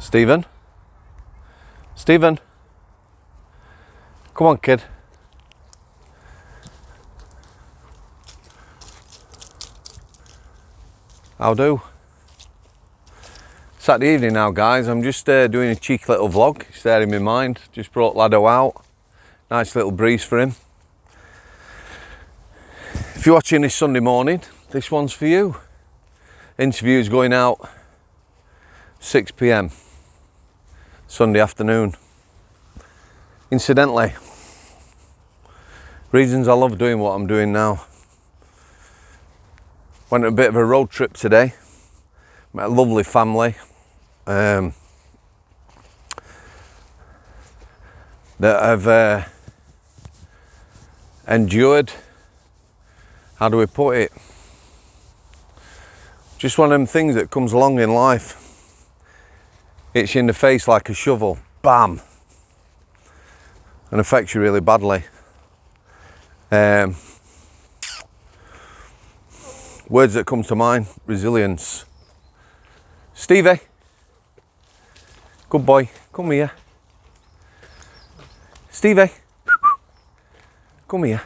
Stephen? Stephen? Come on, kid. How do? Saturday evening now, guys. I'm just doing a cheeky little vlog. It's there in my mind. Just brought Laddo out. Nice little breeze for him. If you're watching this Sunday morning, this one's for you. Interview's going out 6 p.m. Sunday afternoon. Incidentally, reasons I love doing what I'm doing now. Went on a bit of a road trip today. Met a lovely family that have endured, how do we put it, just one of them things that comes along in life. Hits you in the face like a shovel, bam, and affects you really badly. Words that come to mind: resilience. Stevie, good boy, come here. Stevie, come here.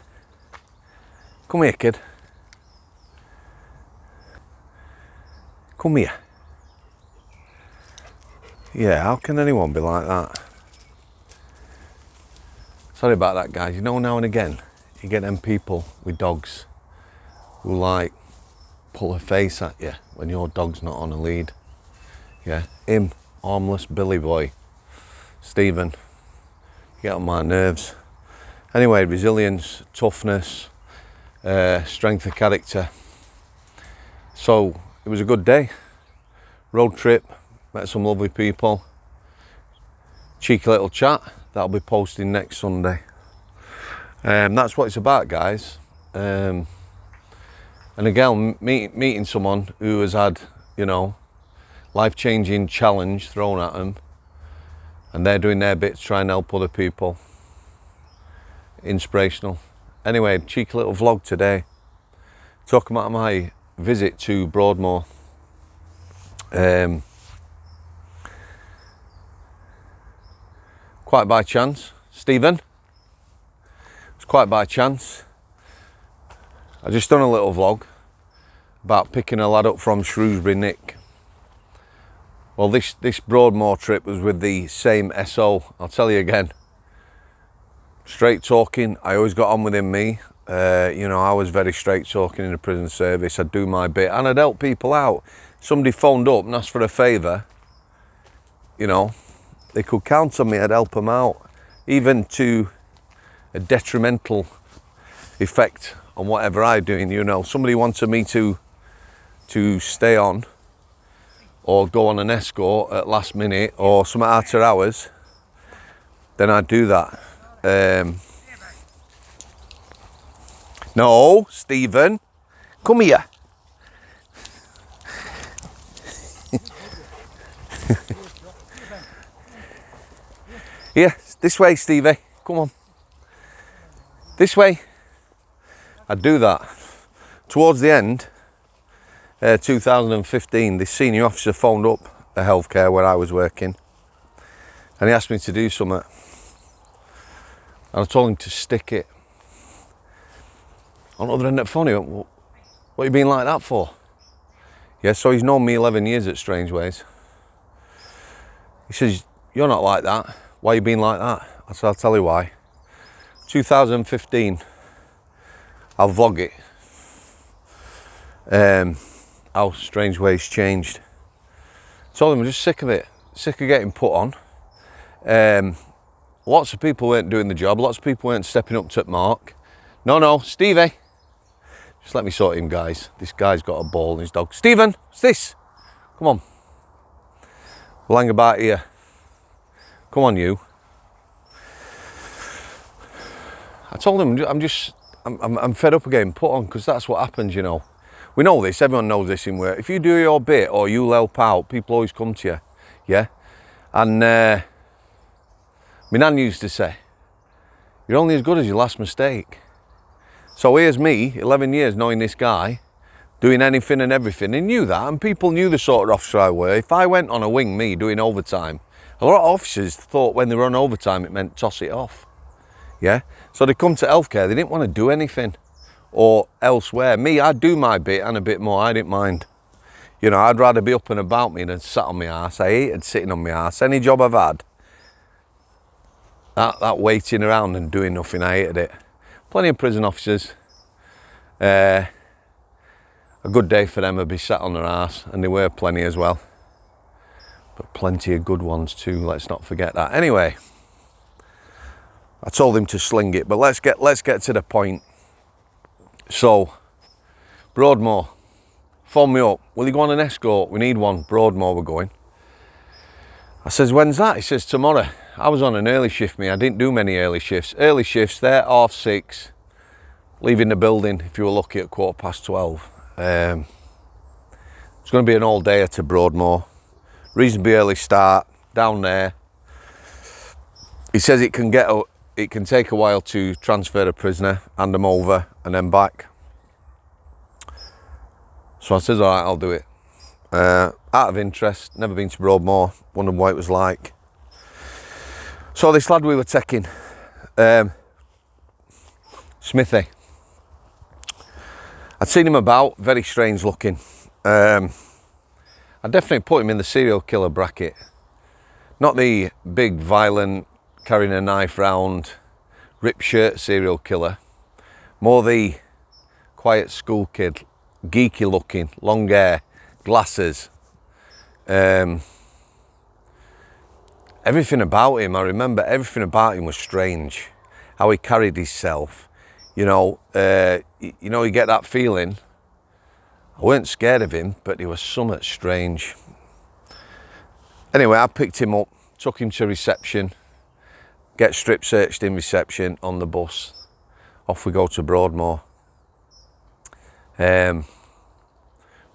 Come here, kid. Come here. Yeah, how can anyone be like that? Sorry about that, guys. You know, now and again, you get them people with dogs who like pull a face at you when your dog's not on a lead. Yeah, him, harmless Billy boy, Stephen, get on my nerves. Anyway, resilience, toughness, strength of character. So it was a good day. Road trip, met some lovely people. Cheeky little chat that'll be posting next Sunday. That's what it's about, guys. And again, meeting someone who has had, you know, life-changing challenge thrown at them, and they're doing their bit to try and help other people. Inspirational. Anyway, cheeky little vlog today, talking about my visit to Broadmoor. Quite by chance, Stephen. It's quite by chance. I just done a little vlog about picking a lad up from Shrewsbury, Nick. Well, this Broadmoor trip was with the same SO. I'll tell you again. Straight talking. I always got on with him, me. You know, I was very straight talking in the prison service. I'd do my bit and I'd help people out. Somebody phoned up and asked for a favour. You know, they could count on me. I'd help them out, even to a detrimental effect on whatever I'm doing. You know, somebody wanted me to stay on or go on an escort at last minute or some after hours, then I'd do that. No, Stephen, come here. Yeah, this way, Stevie, come on. This way. I'd do that. Towards the end, 2015, this senior officer phoned up the healthcare where I was working, and he asked me to do something. And I told him to stick it. On the other end of the phone, he went, what you been like that for? Yeah, so he's known me 11 years at Strangeways. He says, you're not like that. Why you been like that? I said, I'll tell you why. 2015, I'll vlog it. How Strangeways changed. Told him I'm just sick of it. Sick of getting put on. Lots of people weren't doing the job. Lots of people weren't stepping up to the mark. No, Stevie. Just let me sort him, guys. This guy's got a ball in his dog. Stephen, what's this? Come on. We'll hang about here. Come on, you. I told him I'm fed up of getting put on, because that's what happens, you know. We know this, everyone knows this in work. If you do your bit or you'll help out, people always come to you, yeah? And my nan used to say, you're only as good as your last mistake. So here's me, 11 years knowing this guy, doing anything and everything. He knew that, and people knew the sort of officer I were. If I went on a wing, me, doing overtime, a lot of officers thought when they were on overtime it meant toss it off. Yeah? So they come to healthcare, they didn't want to do anything. Or elsewhere. Me, I'd do my bit and a bit more, I didn't mind. You know, I'd rather be up and about me than sat on my arse. I hated sitting on my arse. Any job I've had, that waiting around and doing nothing, I hated it. Plenty of prison officers. A good day for them would be sat on their arse, and there were plenty as well. But plenty of good ones too, let's not forget that. Anyway, I told him to sling it, but let's get to the point. So, Broadmoor, phone me up. Will you go on an escort? We need one. Broadmoor, we're going. I says, when's that? He says, tomorrow. I was on an early shift, me. I didn't do many early shifts. Early shifts, there, 6:30. Leaving the building, if you were lucky, at 12:15. It's going to be an all-dayer to Broadmoor. Reasonably early start, down there. He says it can take a while to transfer a prisoner, hand them over, and then back. So I says, all right, I'll do it. Out of interest, never been to Broadmoor, wondered what it was like. So this lad we were taking, Smithy. I'd seen him about, very strange looking. I'd definitely put him in the serial killer bracket. Not the big, violent, carrying a knife round, ripped shirt serial killer. More the quiet school kid, geeky looking, long hair, glasses. Everything about him, I remember everything about him was strange. How he carried himself. You know, you get that feeling. I weren't scared of him, but he was somewhat strange. Anyway, I picked him up, took him to reception, get strip searched in reception on the bus. Off we go to Broadmoor.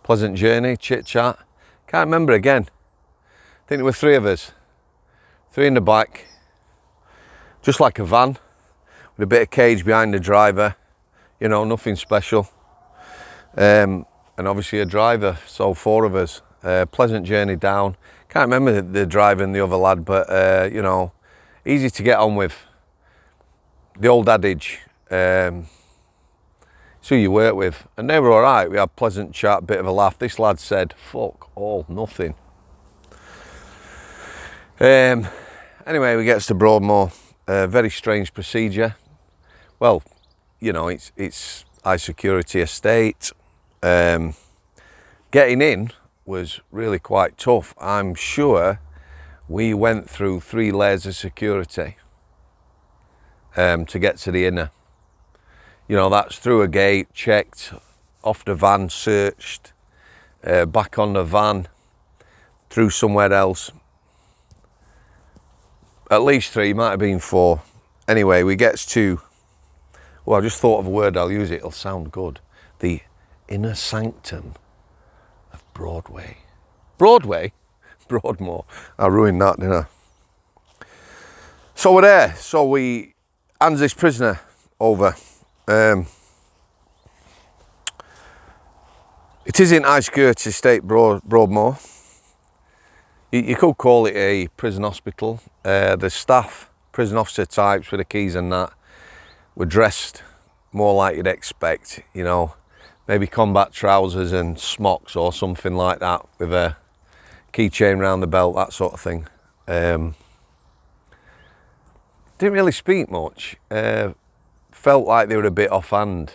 Pleasant journey, chit chat. Can't remember again. I think there were 3 of us. 3 in the back. Just like a van, with a bit of cage behind the driver. You know, nothing special. And obviously a driver, so 4 of us. Pleasant journey down. Can't remember the driver and the other lad, but you know, easy to get on with. The old adage, it's who you work with. And they were all right. We had pleasant chat, bit of a laugh. This lad said, fuck all, nothing. Anyway, we get to Broadmoor. Very strange procedure. Well, you know, it's high security estate. Getting in was really quite tough. I'm sure we went through 3 layers of security to get to the inner. You know, that's through a gate, checked, off the van, searched, back on the van, through somewhere else. At least 3, might have been 4. Anyway, we gets to, well, I just thought of a word, I'll use it, it'll sound good. The inner sanctum of Broadway. Broadway? Broadmoor. I ruined that, didn't I? So we're there. So we hands this prisoner over. It is in high security estate, Broadmoor. You could call it a prison hospital. The staff, prison officer types with the keys and that, were dressed more like you'd expect, you know, maybe combat trousers and smocks or something like that, with a keychain round the belt, that sort of thing. Didn't really speak much. Felt like they were a bit offhand.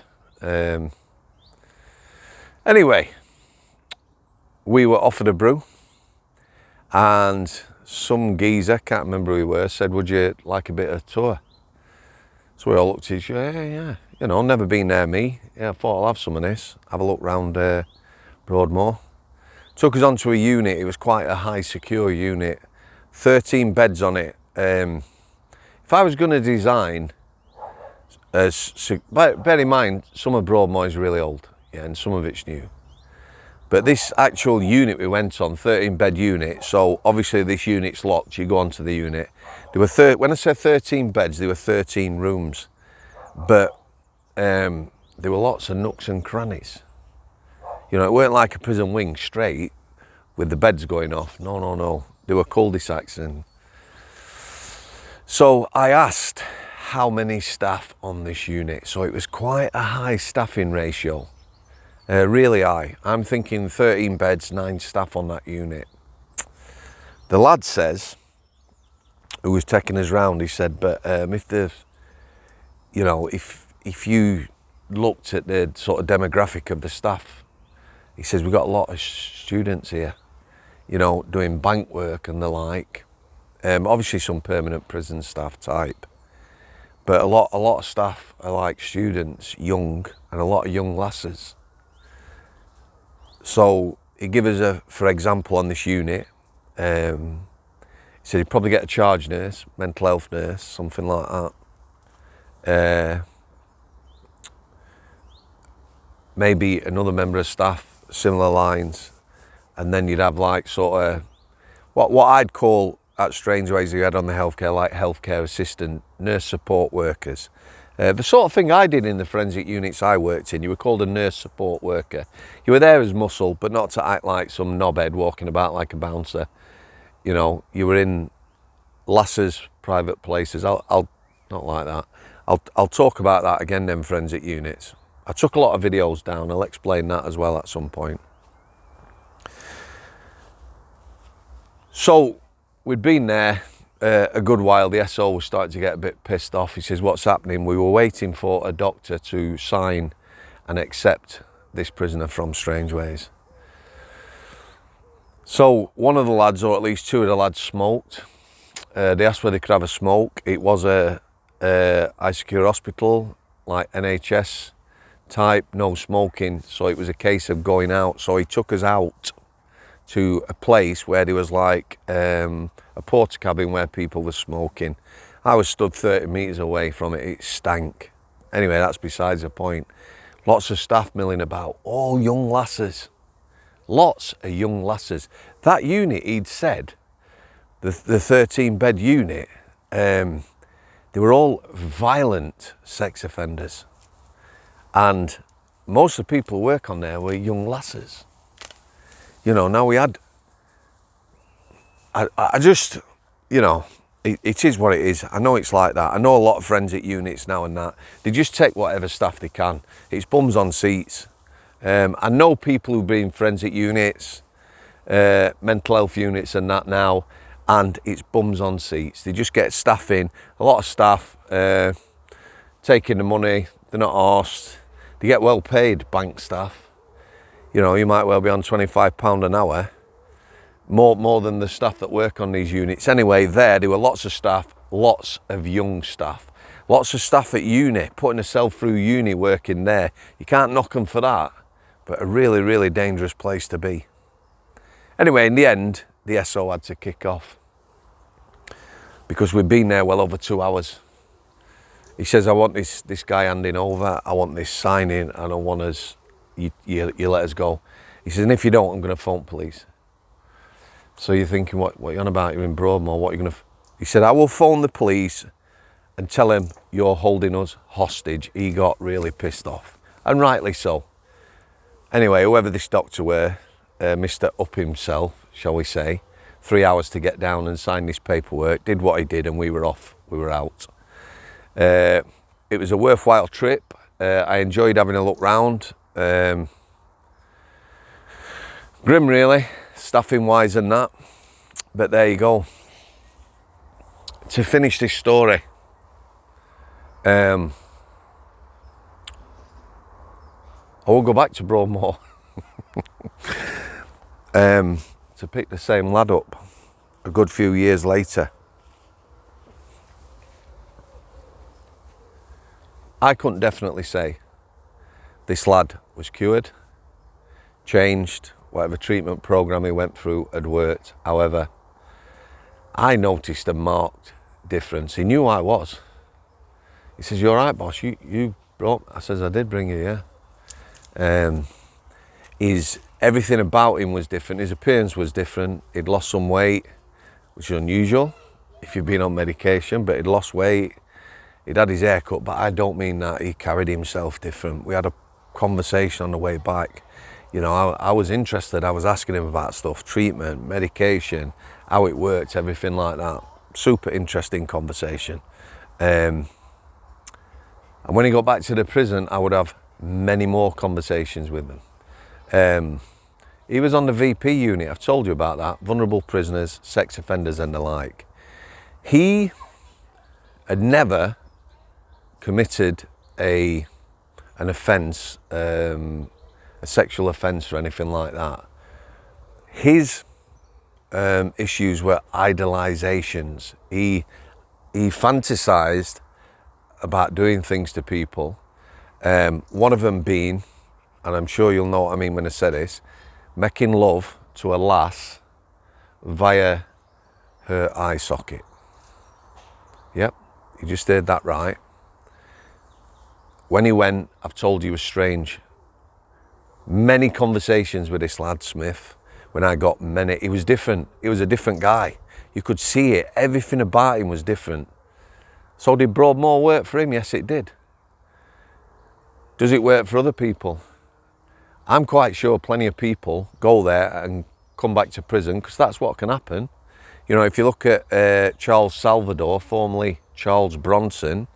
Anyway, we were offered a brew, and some geezer, can't remember who he was, said, would you like a bit of tour? So we all looked at each other, yeah. You know, never been there, me. Yeah, I thought I'll have some of this. Have a look round Broadmoor. Took us onto a unit. It was quite a high secure unit. 13 beds on it. If I was going to design, bear in mind, some of Broadmoor is really old, yeah, and some of it's new. But this actual unit we went on, 13 bed unit, so obviously this unit's locked, you go onto the unit. There were when I say 13 beds, there were 13 rooms, but there were lots of nooks and crannies. You know, it weren't like a prison wing straight with the beds going off. No, no, no. There were cul-de-sacs in. So I asked how many staff on this unit. So it was quite a high staffing ratio. Really high. I'm thinking 13 beds, 9 staff on that unit. The lad says, who was taking us round, he said, but if the, you know, if you looked at the sort of demographic of the staff, he says, we've got a lot of students here, you know, doing bank work and the like. Obviously some permanent prison staff type, but a lot of staff are like students, young, and a lot of young lasses. So he gave us for example, on this unit, he said he'd probably get a charge nurse, mental health nurse, something like that. Maybe another member of staff, similar lines, and then you'd have like sort of what I'd call at Strangeways you had on the healthcare, like healthcare assistant, nurse support workers. The sort of thing I did in the forensic units I worked in, you were called a nurse support worker. You were there as muscle, but not to act like some knobhead walking about like a bouncer. You know, you were in lasses, private places. I'll not like that. I'll talk about that again, them forensic units. I took a lot of videos down. I'll explain that as well at some point. So we'd been there a good while. The SO was starting to get a bit pissed off. He says, what's happening? We were waiting for a doctor to sign and accept this prisoner from Strangeways. So one of the lads, or at least two of the lads, smoked. They asked whether they could have a smoke. It was a Psychiatry hospital, like NHS type, no smoking. So it was a case of going out. So he took us out to a place where there was like a porta cabin where people were smoking. I was stood 30 metres away from it. It stank. Anyway, that's besides the point. Lots of staff milling about, all young lasses. Lots of young lasses. That unit, he'd said, the 13-bed unit, they were all violent sex offenders. And most of the people who work on there were young lasses. You know, now we had, I just, you know, it is what it is. I know it's like that. I know a lot of forensic units now and that. They just take whatever staff they can. It's bums on seats. I know people who've been in forensic units, mental health units and that now, and it's bums on seats. They just get staff in, a lot of staff taking the money, they're not arsed. They get well paid, bank staff. You know, you might well be on £25 an hour, more than the staff that work on these units. Anyway, there were lots of staff, lots of young staff, lots of staff at uni, putting themselves through uni working there. You can't knock them for that, but a really, really dangerous place to be. Anyway, in the end, the SO had to kick off because we'd been there well over 2 hours. He says, I want this guy handing over, I want this signing, and I want us, you let us go. He says, and if you don't, I'm going to phone police. So you're thinking, what are you on about? You're in Broadmoor, what are you going to... He said, I will phone the police and tell him you're holding us hostage. He got really pissed off, and rightly so. Anyway, whoever this doctor were, Mr. Up himself, shall we say, 3 hours to get down and sign this paperwork, did what he did, and we were off, we were out. It was a worthwhile trip. I enjoyed having a look round. Grim really, staffing wise and that, but there you go. To finish this story, I will go back to Broadmoor to pick the same lad up a good few years later. I couldn't definitely say this lad was cured, changed, whatever treatment program he went through had worked. However, I noticed a marked difference. He knew I was. He says, you all right, boss? You brought... I says, I did bring you, yeah. Everything about him was different. His appearance was different. He'd lost some weight, which is unusual if you've been on medication, but he'd lost weight. He'd had his hair cut, but I don't mean that. He carried himself different. We had a conversation on the way back. You know, I was interested. I was asking him about stuff, treatment, medication, how it worked, everything like that. Super interesting conversation. And when he got back to the prison, I would have many more conversations with him. He was on the VP unit, I've told you about that, vulnerable prisoners, sex offenders and the like. He had never committed an offence, a sexual offence or anything like that. His issues were idolisations. He fantasised about doing things to people. One of them being, and I'm sure you'll know what I mean when I say this, making love to a lass via her eye socket. Yep, you just heard that right. When he went, I've told you, he was strange. Many conversations with this lad, Smith, when I got many, he was different. He was a different guy. You could see it. Everything about him was different. So did Broadmoor work for him? Yes, it did. Does it work for other people? I'm quite sure plenty of people go there and come back to prison because that's what can happen. You know, if you look at Charles Salvador, formerly Charles Bronson,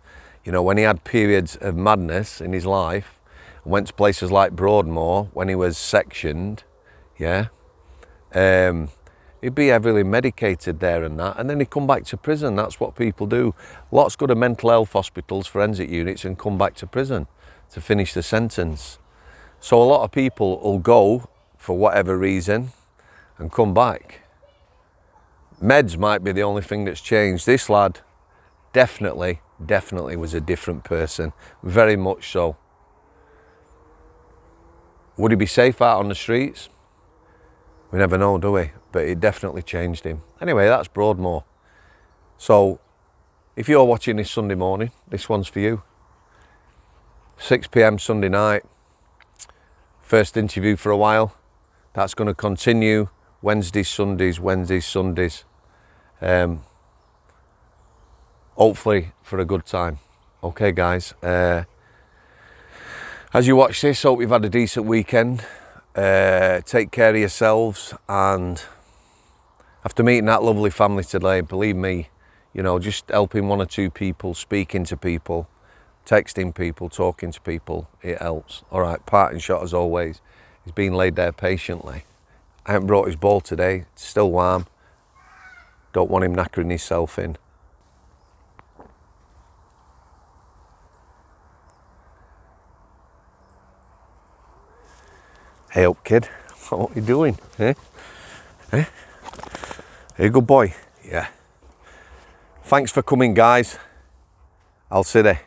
you know, when he had periods of madness in his life, and went to places like Broadmoor when he was sectioned, yeah, he'd be heavily medicated there and that, and then he'd come back to prison. That's what people do. Lots go to mental health hospitals, forensic units, and come back to prison to finish the sentence. So a lot of people will go for whatever reason and come back. Meds might be the only thing that's changed. This lad definitely was a different person, very much so. Would he be safe out on the streets? We never know, do we? But it definitely changed him. Anyway, that's Broadmoor. So if you're watching this Sunday morning, this one's for you. 6 p.m. Sunday night. First interview for a while. That's going to continue Wednesdays, Sundays. Hopefully for a good time. Okay, guys. As you watch this, hope you've had a decent weekend. Take care of yourselves, and after meeting that lovely family today, believe me, you know, just helping one or two people, speaking to people, texting people, talking to people, it helps. All right, parting shot as always. He's been laid there patiently. I haven't brought his ball today. It's still warm. Don't want him knackering himself in. Hey up, kid. What are you doing? Eh? Eh? Hey, good boy. Yeah. Thanks for coming, guys. I'll see you.